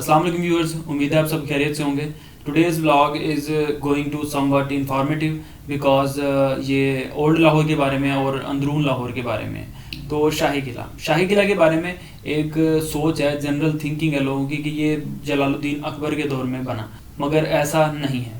अस्सलाम वालेकुम व्यूअर्स, उम्मीद है आप सब खैरियत से होंगे। Today's vlog is going to somewhat informative because ये ओल्ड लाहौर के बारे में और अंदरून लाहौर के बारे में। तो शाही किला के बारे में एक सोच है, जनरल थिंकिंग है लोगों की कि ये जलालुद्दीन अकबर के दौर में बना, मगर ऐसा नहीं है।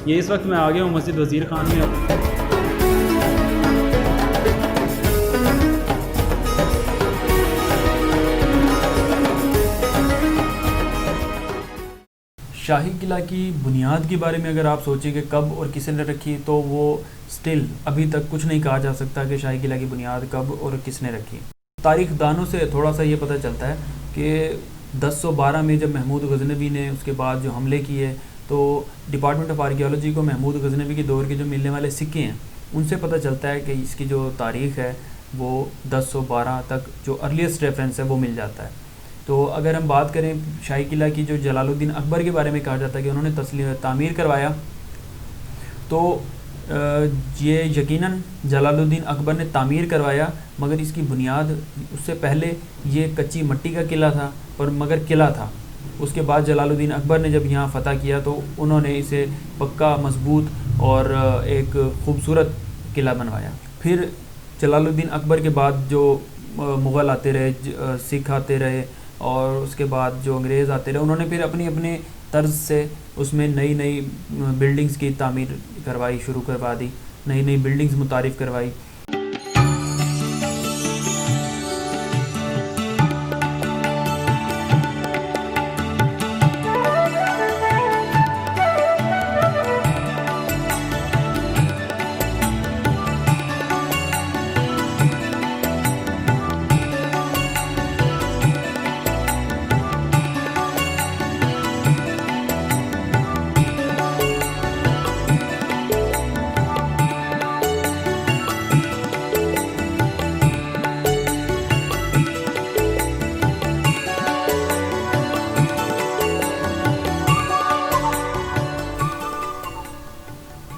ये इस वक्त मैं आ गया हूँ मस्जिद वज़ीर खान में। शाही किला की बुनियाद के बारे में अगर आप सोचें कि कब और किसने रखी, तो वो स्टिल अभी तक कुछ नहीं कहा जा सकता कि शाही किला की बुनियाद कब और किसने रखी। तारीख दानों से थोड़ा सा ये पता चलता है कि 1012 में जब महमूद गजनवी ने उसके बाद जो हमले किए, तो डिपार्टमेंट ऑफ आर्कियोलॉजी को महमूद गजनवी के दौर के जो मिलने वाले सिक्के हैं उनसे पता चलता है कि इसकी जो तारीख़ है वो 1012 तक जो अर्लीस्ट रेफरेंस है वो मिल जाता है। तो अगर हम बात करें शाही किला की, जो जलालुद्दीन अकबर के बारे में कहा जाता है कि उन्होंने तामीर करवाया, तो ये यकीनन जलालुद्दीन अकबर ने तामीर करवाया, मगर इसकी बुनियाद उससे पहले ये कच्ची मिट्टी का किला था, पर मगर किला था। उसके बाद जलालुद्दीन अकबर ने जब यहाँ फ़तह किया तो उन्होंने इसे पक्का, मजबूत और एक ख़ूबसूरत किला बनवाया। फिर जलालुद्दीन अकबर के बाद जो मुग़ल आते रहे, सिख आते रहे, और उसके बाद जो अंग्रेज़ आते रहे, उन्होंने फिर अपनी अपने तर्ज से उसमें नई नई बिल्डिंग्स की तामीर करवाई, शुरू करवा दी, नई नई बिल्डिंग्स मुतारिफ़ करवाई।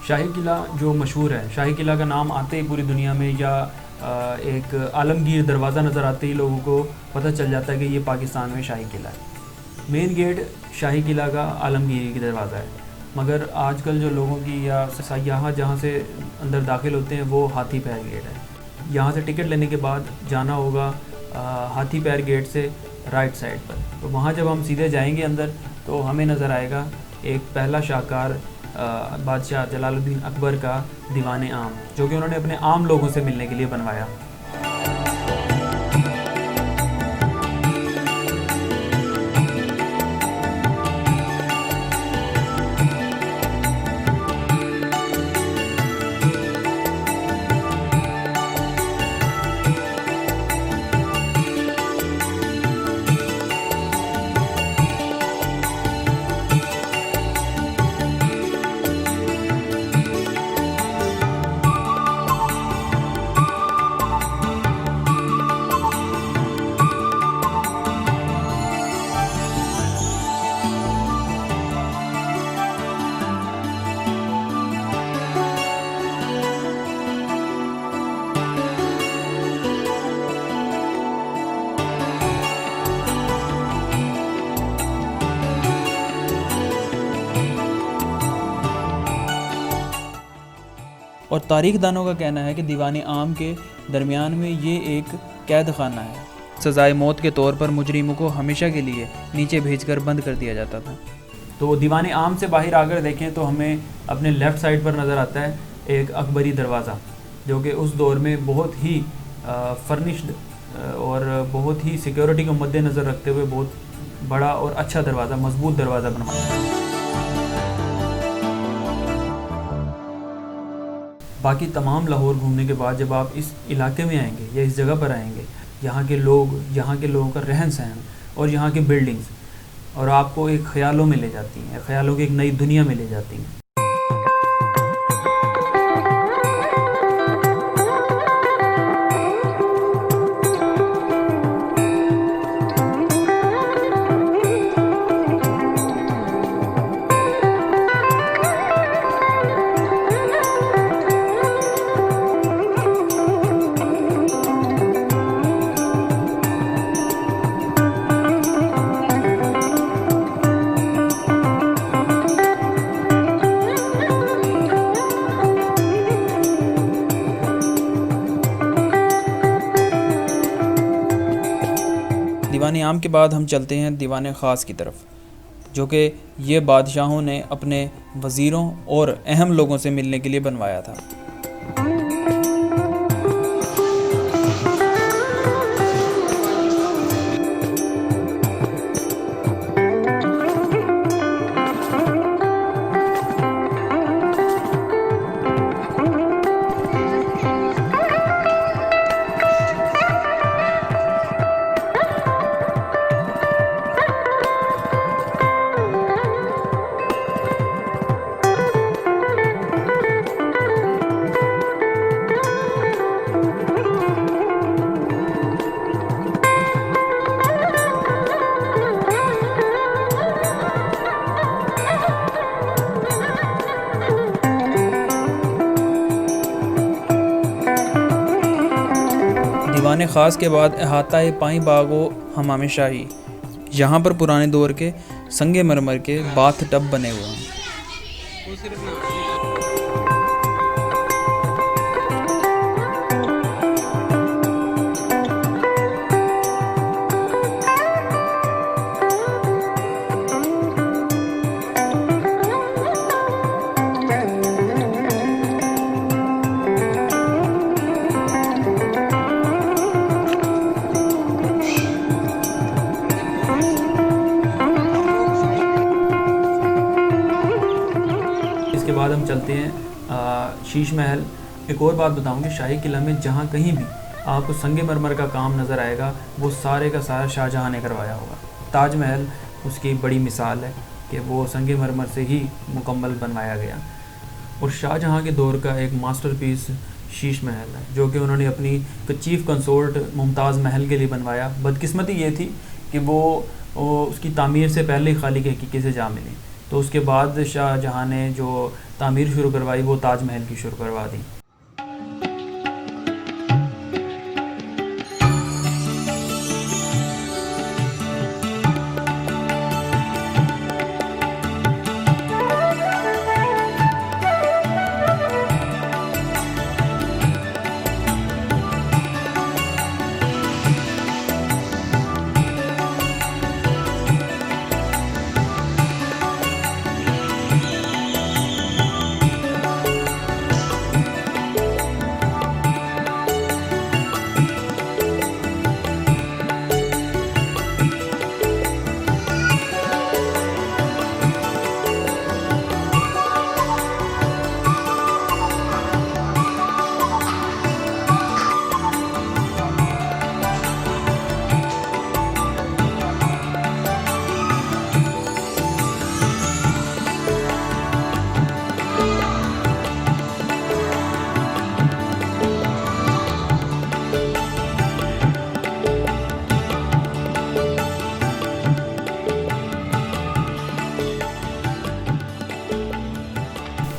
शाही किला जो मशहूर है, शाही किला का नाम आते ही पूरी दुनिया में, या एक आलमगीर दरवाज़ा नज़र आते ही लोगों को पता चल जाता है कि ये पाकिस्तान में शाही किला है। मेन गेट शाही किला का आलमगीर की दरवाज़ा है, मगर आजकल जो लोगों की या सयाह जहाँ से अंदर दाखिल होते हैं वो हाथी पैर गेट है। यहाँ से टिकट लेने के बाद जाना होगा हाथी पैर गेट से राइट साइड पर। तो वहाँ जब हम सीधे जाएंगे अंदर, तो हमें नज़र आएगा एक पहला शाहकार बादशाह जलालुद्दीन अकबर का दीवान आम, जो कि उन्होंने अपने आम लोगों से मिलने के लिए बनवाया। और तारीख दानों का कहना है कि दीवान आम के दरमियान में ये एक कैद खाना है। सज़ाए मौत के तौर पर मुजरिमों को हमेशा के लिए नीचे भेजकर बंद कर दिया जाता था। तो दीवान आम से बाहर आकर देखें तो हमें अपने लेफ़्ट साइड पर नज़र आता है एक अकबरी दरवाज़ा, जो कि उस दौर में बहुत ही फर्निश्ड और बहुत ही सिक्योरिटी को मद्देनज़र रखते हुए बहुत बड़ा और अच्छा दरवाज़ा, मजबूत दरवाज़ा बनवाया। बाकी तमाम लाहौर घूमने के बाद जब आप इस इलाके में आएंगे या इस जगह पर आएंगे, यहाँ के लोगों का रहन सहन और यहाँ की बिल्डिंग्स, और आपको एक ख्यालों में ले जाती हैं, ख्यालों की एक नई दुनिया में ले जाती हैं। क़याम के बाद हम चलते हैं दीवान ख़ास की तरफ, जो कि ये बादशाहों ने अपने वज़ीरों और अहम लोगों से मिलने के लिए बनवाया था। दीवान ख़ास के बाद अहाता पाई बाग व हमाम शाही, यहाँ पर पुराने दौर के संगे मरमर के बाथ टब बने हुए हैं। इसके बाद हम चलते हैं शीश महल। एक और बात बताऊंगी, शाही किला में जहाँ कहीं भी आपको संगे मरमर का काम नज़र आएगा वो सारे का सारा शाहजहाँ ने करवाया होगा। ताजमहल उसकी बड़ी मिसाल है कि वो संगे मरमर से ही मुकम्मल बनवाया गया। और शाहजहाँ के दौर का एक मास्टरपीस शीश महल है, जो कि उन्होंने अपनी चीफ़ कंसोर्ट मुमताज़ महल के लिए बनवाया। बदकिस्मती ये थी कि वो उसकी तामीर से पहले ही खालिक हकीकी से जा मिली, तो उसके बाद शाहजहाँ ने जो तामीर शुरू करवाई वो ताजमहल की शुरू करवा दी।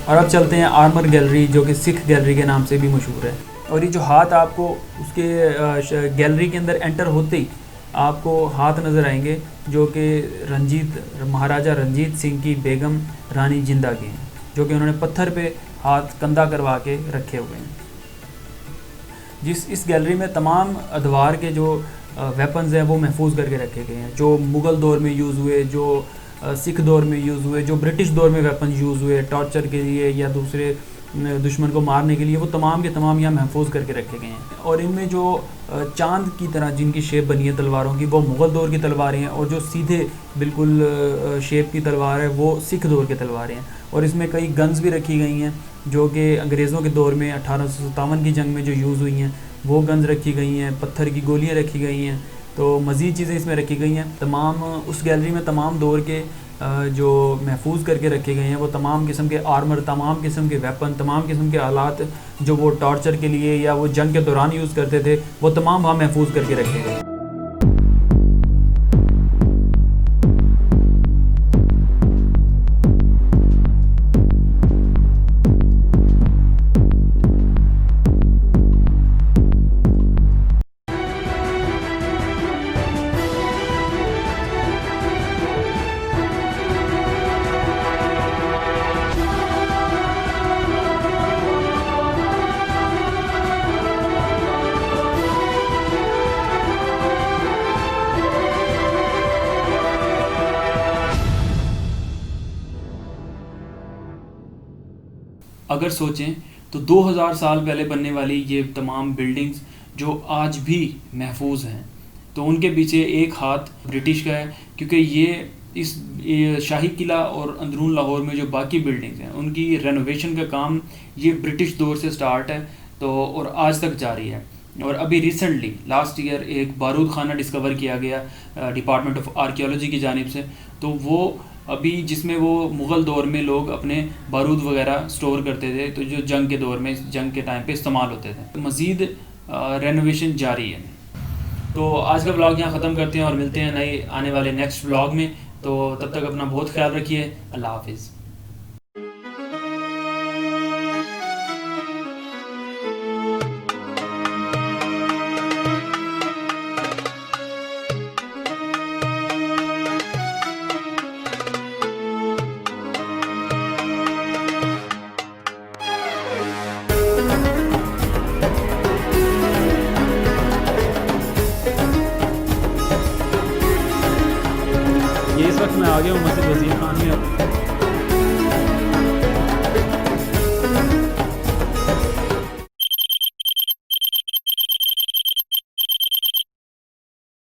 और अब चलते हैं आर्मर गैलरी, जो कि सिख गैलरी के नाम से भी मशहूर है। और ये जो हाथ आपको उसके गैलरी के अंदर एंटर होते ही आपको हाथ नज़र आएंगे, जो कि महाराजा रंजीत सिंह की बेगम रानी जिंदा के हैं, जो कि उन्होंने पत्थर पे हाथ कंधा करवा के रखे हुए हैं। इस गैलरी में तमाम अदवार के जो वेपन्स हैं वो महफूज करके रखे गए हैं, जो मुग़ल दौर में यूज़ हुए, जो सिख दौर में यूज़ हुए, जो ब्रिटिश दौर में वेपन यूज़ हुए टॉर्चर के लिए या दूसरे दुश्मन को मारने के लिए, वो तमाम के तमाम यहाँ महफूज करके रखे गए हैं। और इनमें जो चांद की तरह जिनकी शेप बनी है तलवारों की, वो मुग़ल दौर की तलवारें हैं, और जो सीधे बिल्कुल शेप की तलवार है वो सिख दौर की तलवारें हैं। और इसमें कई गन्स भी रखी गई हैं, जो कि अंग्रेज़ों के दौर में 1857 की जंग में जो यूज़ हुई हैं वो गन्स रखी गई हैं, पत्थर की गोलियाँ रखी गई हैं, तो मज़ीद चीज़ें इसमें रखी गई हैं। तमाम उस गैलरी में तमाम दौर के जो महफूज करके रखे गए हैं वो तमाम किस्म के आर्मर, तमाम किस्म के वेपन, तमाम किस्म के आलात जो वो टॉर्चर के लिए या वो जंग के दौरान यूज़ करते थे, वो तमाम वहाँ महफूज करके रखे गए। अगर सोचें तो 2000 साल पहले बनने वाली ये तमाम बिल्डिंग्स जो आज भी महफूज हैं, तो उनके पीछे एक हाथ ब्रिटिश का है, क्योंकि ये शाही किला और अंदरून लाहौर में जो बाकी बिल्डिंग्स हैं उनकी रेनोवेशन का काम ये ब्रिटिश दौर से स्टार्ट है, तो और आज तक जारी है। और अभी रिसेंटली लास्ट ईयर एक बारूद खाना डिस्कवर किया गया डिपार्टमेंट ऑफ आर्कियोलॉजी की जानिब से, तो वो अभी जिसमें वो मुग़ल दौर में लोग अपने बारूद वगैरह स्टोर करते थे, तो जो जंग के दौर में, जंग के टाइम पे इस्तेमाल होते थे। तो मज़ीद रेनोवेशन जारी है। तो आज का व्लॉग यहाँ ख़त्म करते हैं और मिलते हैं नए आने वाले नेक्स्ट व्लॉग में। तो तब तक अपना बहुत ख्याल रखिए। अल्लाह हाफिज़। ये इस वक्त मैं आ गया हूँ मस्जिद वज़ीर खान में।